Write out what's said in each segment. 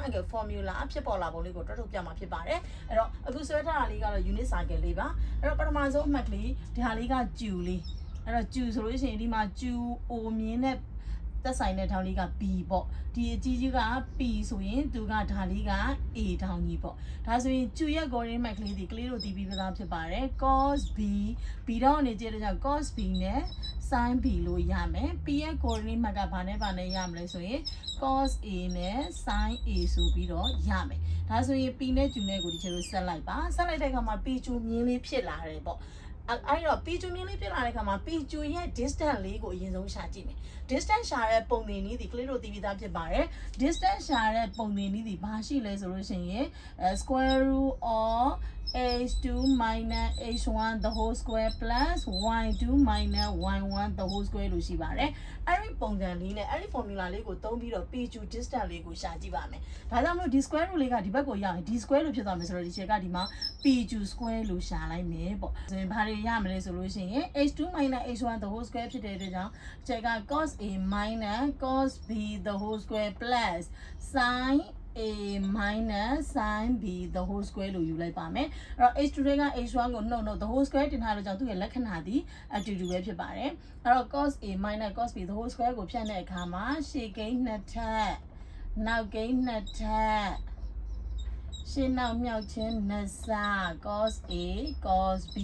angle formula ဖြစ်ပေါ်လာပုံလေးကိုတွက်ထုတ်ပြမှာဖြစ်ပါတယ်အဲ့တော့အခုဆွဲထားတာလေးကတော့ unit cycle လေးပါအဲ့တော့ပထမဆုံးအမှတ်ကလေးဒီဟာလေးကကျူလေးအဲ့တော့ကျူဆိုလို့ရှိရင်ဒီမှာကျူ O မြင်းနဲ့သက်ဆိုင်တဲ့ထောင်လေးက B ပေါ့ဒီအကြီးကြီးက P ဆိုရင်သူကဒါလေးက A ထောင်ကြီးပေါ့ဒါဆိုရင်ကျူရဲ့ coordinate ကလေးဒီကလေးတို့တည်ပြီးသားဖြစ်ပါတယ် cos B B တော့အနေကျတဲ့ကြောင့် cos B နဲ့ sin B လို့ရမယ် P ရဲ့ coordinate မှတ်ကဘာနဲ့ရမလဲဆိုရင် cos A နဲ့ sin A ဆိုပြီးတော့ရမယ်ဒါဆိုရင် P နဲ့ကျူနဲ့ကိုဒီချေလို့ဆက်လိုက်ပါဆက်လိုက်တဲ့အခါမှာ P ကျူမြင်းလေးဖြစ်လာတယ်ပေါ့အဲ့တော့ P ကျူမြင်းလေးဖြစ်လာတဲ့အခါမှာ P ကျူရဲ့ distance လေးကိုအရင်ဆုံးရှာကြည့်မယ် distance ရှာတဲ့ပုံသင်နည်းဒီကလေးတို့သိပြီးသားဖြစ်ပါတယ် distance ရှာတဲ့ပုံသင်နည်းဒီဘာရှိလဲဆိုလို့ရှိရင် square root of h2 minus h1 the whole square plus y2 minus y1 the whole square လို့ရှိပါတယ်အဲ့ဒီပုံစံလေးနဲ့အဲ့ဒီ formula လေးကိုသုံးပြီးတော့ p ကျူ distance လေးကိုရှာကြည့်ပါမယ်ဒါကြောင့်မလို့ဒီ square root လေးကဒီဘက်ကိုရောက်ရင်ဒီ square လို့ဖြစ်သွားမယ်ဆိုတော့ဒီချက်ကဒီမှာ p ကျူ square လို့ရှာလိုက်မယ်ပေါ့ဆိုရင်ဘာတွေရမလဲဆိုလို့ရှိရင် h2 minus h1 the whole square ဖြစ်တဲ့အတွက်ကြောင့်ချက်က cos a minus cos b the whole square plus sin A minus sin B the whole square လို့ယူလိုက်ပါမယ်အဲ့တော့ h2 တွေက h1 ကိုနှုတ် the whole square တင်ထားလို့ကြောင့်သူ့ရဲ့လက္ခဏာဒီအတူတူပဲဖြစ်ပါတယ်အဲ့တော့ cos A minus cos B the whole square ကိုဖြတ်တဲ့အခါမှာရှေ့ကိန်းနှစ်ထပ်နောက်ကိန်းနှစ်ထပ်ရှင်းနောက်မြောက်ချင်းနှစ်ဆ cos A cos B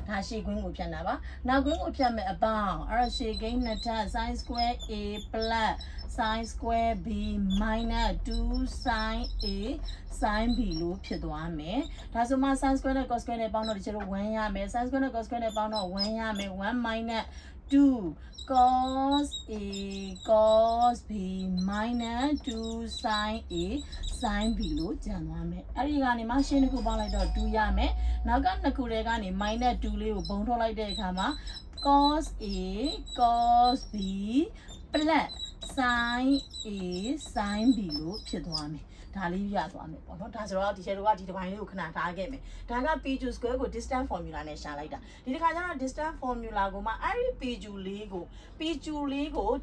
ဒါရှေ့ကွင်းကိုဖြတ်တာပါနောက်ကွင်းကိုဖြတ်မယ်အပေါင်းအဲ့တော့ရှေ့ကိန်းနှစ်ထပ် sin square A plus sin square B minus 2 sin A sin B လို့ဖြစ်သွားမယ်ဒါဆိုမှ sin square နဲ့ cos square နဲ့ပေါင်းတော့ဒီကျတော့1ရမယ် sin square နဲ့ cos square နဲ့ပေါင်းတော့1ရမယ်1 minus 2 cos A cos B minus 2 sin A sin B လို့ကျန်သွားမယ်အဲ့ဒီကနေမှရှင်းတစ်ခုပေါင်းလိုက်တော့2ရမယ်နောက်ကနှစ်ခုတည်းကနေ minus 2လေးကိုဘုံထုတ်လိုက်တဲ့အခါမှာ cos A cos B plus sin A sin B လို့ဖြစ်သွားမယ်ဒါလေးရသွားမယ်ပေါ့နော်ဒါဆိုတော့ဒီချက်တို့ကဒီတစ်ပိုင်းလေးကိုခဏထားခဲ့မယ်ဒါက p2 square ကို distance formula နဲ့ရှာလိုက်တာဒီတစ်ခါကျတော့ distance formula ကိုမှအဲ့ဒီ p2 လေးကို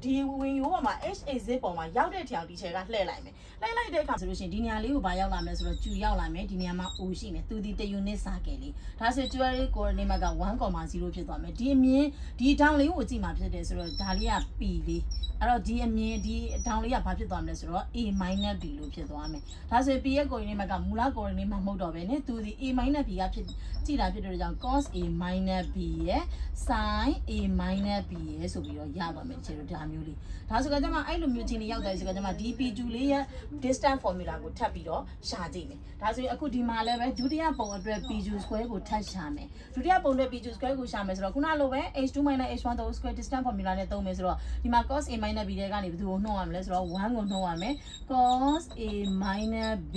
ဒီဝင်ရိုးပေါ်မှာ h exit ပေါ်မှာရောက်တဲ့ထအောင်ဒီချက်ကလှည့်လိုက်မယ်လှည့်လိုက်တဲ့အခါဆိုလို့ရှိရင်ဒီနေရာလေးကိုဘာရောက်လာမလဲဆိုတော့ q ရောက်လာမယ်ဒီနေရာမှာ o ရှိမယ်သူဒီ1 unit circle လေးဒါဆို q ရဲ့ coordinate က 1,0 ဖြစ်သွားမယ်ဒီအမြင်ဒီထောင်လေးကိုကြည့်မှာဖြစ်တယ်ဆိုတော့ဒါလေးက p လေးအဲ့တော့ဒီအမြင်ဒီထောင်လေးကဘာဖြစ်သွားမလဲဆိုတော့ a minus b လို့ဖြစ်သွားမယ်ဒါဆို p ရဲ့ coordinate ကမူလ coordinate မှာမဟုတ်တော့ဘဲနဲ့သူဒီ a minus b ကဖြစ်ကြည့်တာဖြစ်တဲ့ကြောင့် cos a minus b ရဲ့ sin a minus b ရဲ့ဆိုပြီးတော့ရပါမယ်ခြေတို့ဒါမျိုးလေးဒါဆိုကြမှာအဲ့လိုမျိုးချင်းလေးရောက်တယ်ဆိုကြမှာဒီ p2 လေးရဲ့ distance formula ကိုထပ်ပြီးတော့ရှာကြည့်မယ်ဒါဆိုရင်အခုဒီမှာလည်းပဲဒုတိယပုံအတွက် p2 square ကိုထပ်ရှာမယ်ဒုတိယပုံအတွက် p2 square ကိုရှာမယ်ဆိုတော့ခုနလိုပဲ h2 minus h1 the whole square distance formula နဲ့သုံးမယ်ဆိုတော့ဒီမှာ cos a minus b တဲ့ကနေဘယ်သူကိုနှုတ်ရမလဲဆိုတော့1ကိုနှုတ်ရမယ် cos a minus b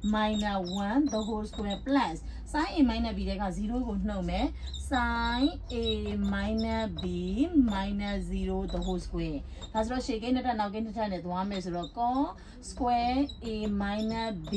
minus 1 the whole square plus sin a minus b တဲ့က0ကိုနှုတ်မယ် sin a minus b minus 0 the whole square ဒါဆိုတော့ရှေ့ကိန်းတစ်ထပ်နောက်ကိန်းတစ်ထပ်နဲ့သွားမယ်ဆိုတော့ cos square a minus b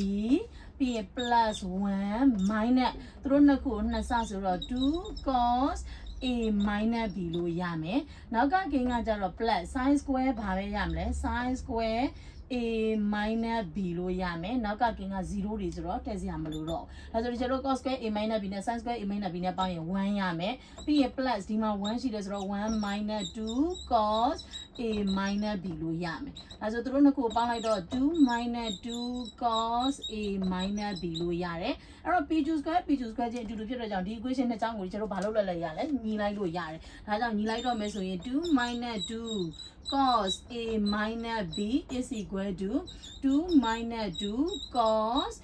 ပြီးရင် plus 1 minus သူတို့နှစ်ခုကိုနှစ်ဆဆိုတော့2 cos a minus b လို့ရမယ်နောက်ကကိန်းကကျတော့ plus sin square ဘာပဲရမလဲ sin square a minus b လို့ရမယ်နောက်ကကိန်းက0တွေဆိုတော့ထည့်စရာမလိုတော့ဒါဆိုဒီကျတော့ cos square a minus b နဲ့ sin square a minus b နဲ့ပေါင်းရင်1ရမယ်ပြီးရင် plus ဒီမှာ1ရှိတယ်ဆိုတော့1 minus 2 cos a minus b လို့ရမယ်ဒါဆိုသူတို့နှစ်ခုပေါင်းလိုက်တော့2 minus 2 cos a minus b လို့ရတယ်အဲ့တော့ p2 square ချင်းအတူတူဖြစ်တဲ့ကြောင့်ဒီ equation နှစ်ကြောင်းကိုကျတော့ဘာလုပ်လိုက်ရလဲညီလိုက်လို့ရတယ်ဒါကြောင့်ညီလိုက်တော့မယ်ဆိုရင်2 minus 2 cos a minus b is equal to 2 minus 2 cos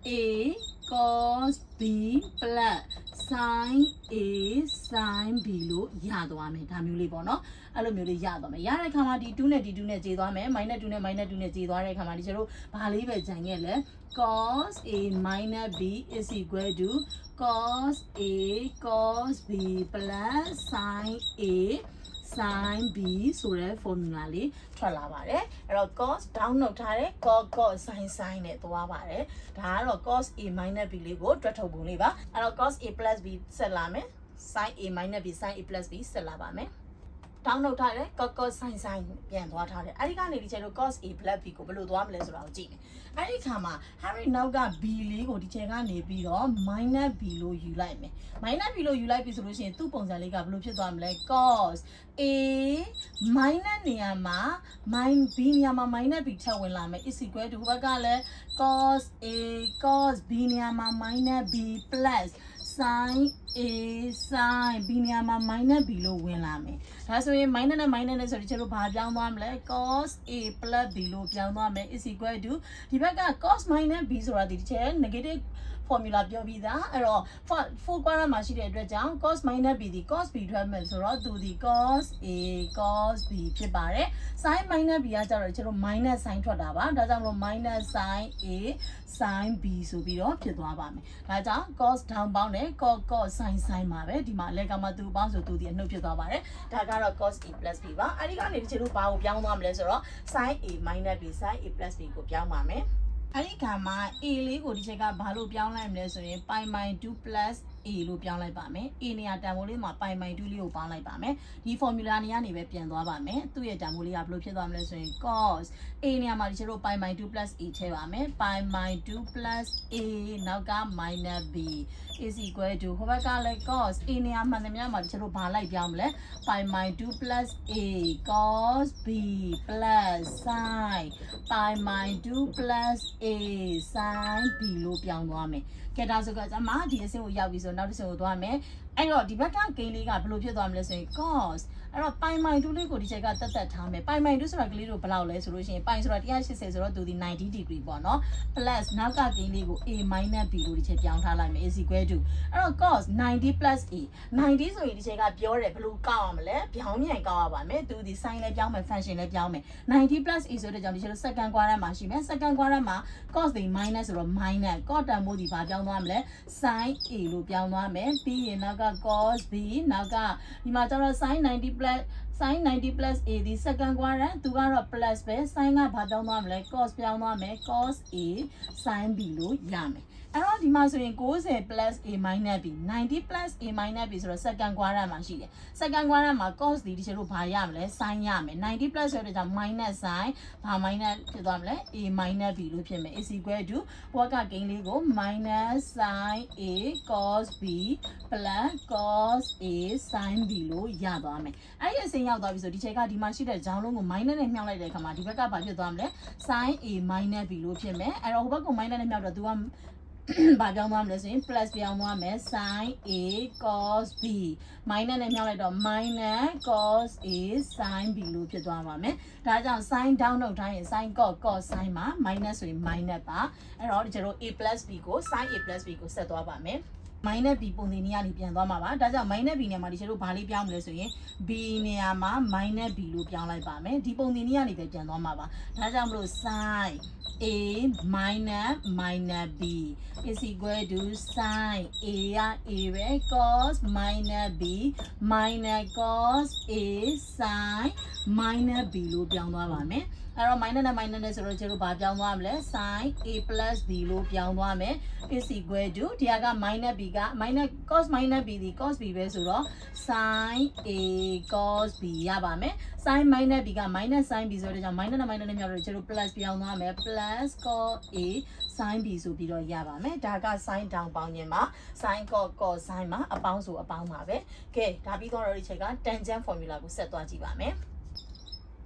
a cos b plus sin a sin b လို့ရသွားမယ်ဒါမျိုးလေးပေါ့နော်အဲ့လိုမျိုးလေးရသွားမယ်ရတဲ့အခါမှာဒီ2နဲ့ဒီ2နဲ့ခြေသွားမယ် minus 2နဲ့ minus 2နဲ့ခြေသွားတဲ့အခါမှာဒီကျတော့ဘာလေးပဲဂျန်ခဲ့လဲ cos a minus b is equal to cos a cos b plus sin a sin b ဆိုတဲ့ formula လေးထွက်လာပါတယ်အဲ့တော့ cos down နှုတ်ထားတယ် cos sin နဲ့သွားပါတယ်ဒါကတော့ cos a minus b လေးကိုတွက်ထုတ်ပုံလေးပါအဲ့တော့ cos a plus b ဆက်လာမယ် sin a minus b sin a plus b ဆက်လာပါမယ် down လုပ်ထားတယ် cos sin ပြန်သွားထားတယ်အဲ့ဒီကနေဒီချေတို့ cos a plus b ကိုဘယ်လိုသွားမလဲဆိုတာကိုကြည့်မယ်အဲ့ဒီခါမှာ Harry နောက်က b လေးကိုဒီချေကနေပြီးတော့ minus b လို့ယူလိုက်မယ် minus b လို့ယူလိုက်ပြီဆိုလို့ရှိရင်သူ့ပုံစံလေးကဘယ်လိုဖြစ်သွားမလဲ cos a minus နေရာမှာ b နေရာမှာ minus b ထပ်ဝင်လာမယ် is equal to ဘက်ကလည်း cos a cos b နေရာမှာ minus b plus sin a sin b နေရာမှာ minus b လို့ဝင်လာမယ်ဒါဆိုရင် minus နဲ့ minus နဲ့ဆိုတော့ကျတို့ဘာပြောင်းသွားမလဲ cos a plus b လို့ပြောင်းသွားမယ် is equal to ဒီဘက်က cos minus b ဆိုတာဒီတစ်ချက် negative formula ပြောပြီးသားအဲ့တော့ 4 quadrant မှာရှိတဲ့အတွက်ကြောင့် cos minus b ဒီ cos b ထွက်မယ်ဆိုတော့သူဒီ cos a cos b ဖြစ်ပါတယ် sin minus b ကကြတော့ကျတို့ minus sin ထွက်တာပါဒါကြောင့်မလို့ minus sin a sin b ဆိုပြီးတော့ဖြစ်သွားပါမယ်ဒါကြောင့် cos down ပေါင်းတယ် cos sin sin ပါပဲဒီမှာအလဲကမှသူပေါင်းဆိုသူဒီအနှုတ်ဖြစ်သွားပါတယ်ဒါကတော့ cos a plus b ပါအဲ့ဒီကနေကျတို့ဘာကိုပြောင်းသွားမလဲဆိုတော့ sin a minus b sin a plus b ကိုပြောင်းပါမယ်အဲ့ဒီခါမှာ a လေးကိုဒီချက်ကဘာလို့ပြောင်းလိုက်မလဲဆိုရင် pi by 2 plus a လို့ပြောင်းလိုက်ပါမယ် a နေရာတန်ဖိုးလေးမှာ pi by 2လေးကိုပေါင်းလိုက်ပါမယ်ဒီ formula နေရာနေပဲပြန်သွားပါမယ်သူ့ရဲ့တန်ဖိုးလေးကဘယ်လိုဖြစ်သွားမလဲဆိုရင် cos a နေရာမှာဒီချက်တို့ pi by 2 plus a ထည့်ပါမယ် pi by 2 plus a နောက်က minus b is equal to ဟိုဘက်ကလည်း cos a နေရာမှန်သမျှမှာဒီချက်တို့ဘာလိုက်ပြောင်းမလဲ pi by 2 plus a cos b plus sin pi by 2 plus a sin b လို့ပြောင်းသွားမယ်ကဲဒါဆိုတော့အမဒီအဆင့်ကိုရောက်ပြီဆိုနောက်တစ်ဆင့်ကိုသွားမယ်အဲ့တော့ဒီဘက်ကဂိမ်းလေးကဘယ်လိုဖြစ်သွားမလဲဆိုရင် cos အဲ့တော့ pi by 2လေးကိုဒီချက်ကတက်ထားမယ် pi by 2ဆိုတာကလေးတို့ဘယ်လောက်လဲဆိုလို့ရှိရင် pi ဆိုတာ180ဆိုတော့သူဒီ90 degree ပေါ့နော် plus နောက်ကဂိမ်းလေးကို a minus b လို့ဒီချက်ပြောင်းထားလိုက်မယ် is equal to အဲ့တော့ cos 90 plus a 90ဆိုရင်ဒီချက်ကပြောတယ်ဘယ်လိုကောက်အောင်မလဲပြောင်းမြန်ကောက်ရပါမယ်သူဒီ sin လည်းပြောင်းမယ် function လည်းပြောင်းမယ်90 plus a ဆိုတဲ့ကြောင့်ဒီချက်တို့ second quadrant မှာရှိမယ် second quadrant မှာ cos ဒီ minus ဆိုတော့ minus cos တန်ဖိုးဒီဘာပြောင်းသွားမလဲ sin a လို့ပြောင်းသွားမယ်ပြီးရင်နောက်က cos b နောက်ကဒီမှာကျတော့ sin 90 plus sin 90 plus a ဒီ second quadrant သူကတော့ plus ပဲ sin ကဘာပြောင်းသွားမလဲ cos ပြောင်းသွားမယ် cos a sin b လို့ရမယ်အဲ့တော့ဒီမှာဆိုရင်90 plus a minus b 90 plus a minus b ဆိုတော့ second quadrant မှာရှိတယ် second quadrantမှာ cos ဒီချက်တို့ဘာရမလဲ sin ရမယ်90 plus ဆိုတဲ့ကြောင့် minus sin ဘာ minus ဖြစ်သွားမလဲ a minus b လို့ဖြစ်မယ် is equal to ဘဝကဂိမ်းလေးကို minus sin a cos b plus cos a sin b လို့ရသွားမယ်အဲ့ဒီအစဉ်ရောက်သွားပြီဆိုဒီချက်ကဒီမှာရှိတဲ့ဂျောင်းလုံးကို minus နဲ့မြှောက်လိုက်တဲ့အခါမှာဒီဘက်ကဘာဖြစ်သွားမလဲ sin a minus b လို့ဖြစ်မယ်အဲ့တော့ဟိုဘက်ကို minus နဲ့မြှောက်တော့ तू ကဘာပြောင်းသွားမလဲဆိုရင် plus ပြောင်းသွားမယ် sin a cos b minus နဲ့မြှောက်လိုက်တော့ minus cos a sin b လို့ဖြစ်သွားပါမယ်ဒါကြောင့် sin down လုပ်ထားရင် sin cos sin မှာ minus ဆိုရင် minus ပါအဲ့တော့ဒီကျတော့ a plus b ကို sin a plus b ကိုဆက်သွားပါမယ်minus b ပုံစံနေရာနေပြန်သွားမှာပါဒါကြောင့် minus b နေရာမှာဒီချက်တို့ဘာလေးပြောင်းမလဲဆိုရင် b နေရာမှာ minus b လို့ပြောင်းလိုက်ပါမယ်ဒီပုံစံနေရာနေပဲပြန်သွားမှာပါဒါကြောင့်မလို့ sin a minus b is equal to sin a က a ပဲ cos minus b minus cos a sin minus b လို့ပြောင်းသွားပါမယ်အဲ့တော့ minus နဲ့ minus နဲ့ဆိုတော့ကျတို့ဘာပြောင်းသွားမလဲ sin a plus b လို့ပြောင်းသွားမယ် is equal to ဒီက minus b က minus cos minus b ဒီ cos b ပဲဆိုတော့ sin a cos b ရပါမယ် sin minus b က minus sin b ဆိုတဲ့ကြောင့် minus နဲ့ minus နဲ့မြောက်တော့ကျတို့ plus ပြောင်းသွားမယ် plus cos a sin b ဆိုပြီးတော့ရပါမယ်ဒါက sin down ပေါင်းခြင်းမှာ sin cos sin မှာအပေါင်းဆိုအပေါင်းပါပဲကဲဒါပြီးတော့ဒီချက်က tangent formula ကိုဆက်သွားကြည့်ပါမယ်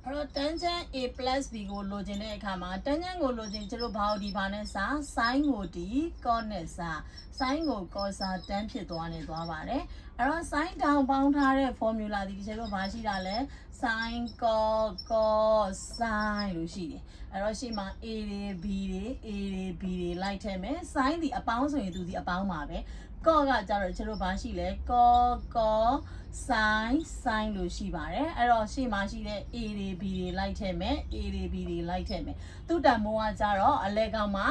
အဲ့တော့ tangent a plus b ကိုလိုချင်တဲ့အခါမှာ tangent ကိုလိုချင်ကျတို့ဘာလို့ဒီဘာနဲ့စာ sin ကိုဒီ cos နဲ့စာ sin ကို cos စာ tan ဖြစ်သွားနေသွားပါတယ်အဲ့တော့ sin down ပေါင်းထားတဲ့ formula ဒီကျတို့ဘာရှိတာလဲ sin cos sin လို့ရှိတယ်အဲ့တော့ရှေ့မှာ a တွေ b တွေ a တွေ b တွေလိုက်ထည့်မယ် sin ဒီအပေါင်းဆိုရင်သူဒီအပေါင်းပါပဲ cos ကကြတော့ကျတို့ဘာရှိလဲ cos sin လို့ရှိပါတယ်အဲ့တော့ရှေ့မှာရှိတဲ့ a တွေ b တွေလိုက်ထည့်မယ် a တွေ b တွေလိုက်ထည့်မယ်သူ့တန်မိုးကကြတော့အလဲကောင်မှာ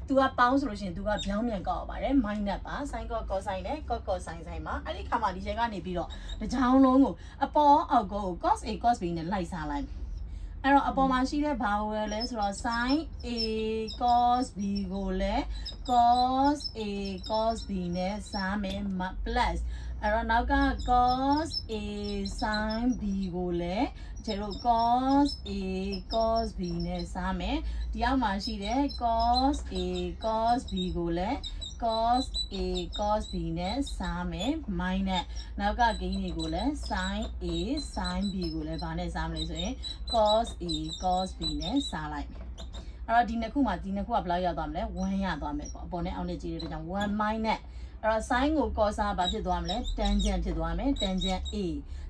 သူကပေါင်းဆိုလို့ရှိရင်သူကပြောင်းပြန်ကောက်ပါတယ် minus ပါ sin cos sin နဲ့ cos sin မှာအဲ့ဒီခါမှာဒီချက်ကနေပြီးတော့တစ်ချောင်းလုံးကိုအပေါ်အောက်ကို cos a cos b နဲ့လိုက်စားလိုက်အဲ့တော့အပေါ်မှာရှိတဲ့ဘာကိုလဲဆိုတော့ sin a cos b ကိုလည်း cos a cos b နဲ့စားမယ် plus အဲ့တော့နောက်က cos A sin B ကိုလည်းကျတို့ cos A cos B နဲ့စားမယ်ဒီအောက်မှာရှိတဲ့ cos A cos B ကိုလည်း cos A cos B နဲ့စားမယ် minus နောက်ကဂိမ်းတွေကိုလည်း sin A sin B ကိုလည်းဗာနဲ့စားမလဲဆိုရင် cos A cos B နဲ့စားလိုက်မယ်အဲ့တော့ဒီနှစ်ခုမှာဒီနှစ်ခုကဘယ်လောက်ရသွားမလဲ1ရသွားမယ်ပေါ့အပေါ်နဲ့အောက်နဲ့ကြည့်ရတဲ့ကြောင့်1 minus အဲ့တော့ sin ကို cos ဘာဖြစ်သွားမလဲ tangent ဖြစ်သွားမယ် tangent A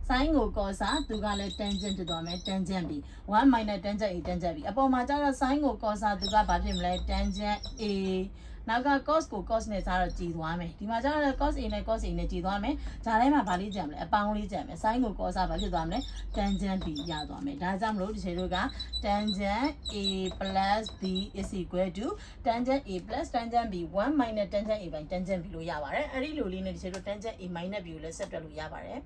sin ကို cos သူကလည်း tangent ဖြစ်သွားမယ် tangent B 1 minus tangent A tangent B အပေါ်မှာကျတော့ sin ကို cos သူကဘာဖြစ်မလဲ tangent A နောက်က cos ကို cos နဲ့စားတော့ကြည်သွားမယ်ဒီမှာကျတော့ cos A နဲ့ cos A နဲ့ကြည်သွားမယ်ဂျာထဲမှာဗာလေးကြံမလဲအပေါင်းလေးကြံမယ် sin ကို cos ဘာဖြစ်သွားမလဲ tangent B ရသွားမယ်ဒါကြောင့်မလို့ဒီခြေတို့က tangent A plus B is equal to tangent A plus tangent B 1 minus tangent A by tangent B လို့ရပါတယ်အဲ့ဒီလိုလေးနဲ့ဒီခြေတို့ tangent A minus B ကိုလည်းဆက်တွက်လို့ရပါတယ်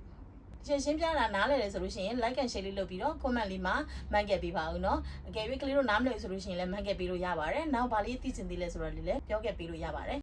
ရှင်းပြတာနားလည်တယ်ဆိုလို့ရှိရင် like and share လေးလုပ်ပြီးတော့ comment လေးမှာမှတ်ခဲ့ပေးပါဦးเนาะအကယ်၍ကလေးတို့နားမလည်ဆိုလို့ရှိရင်လည်းမှတ်ခဲ့ပေးလို့ရပါတယ်နောက်ဗာလေးသိချင်သေးလဲဆိုတော့လေးလည်းပြောခဲ့ပေးလို့ရပါတယ်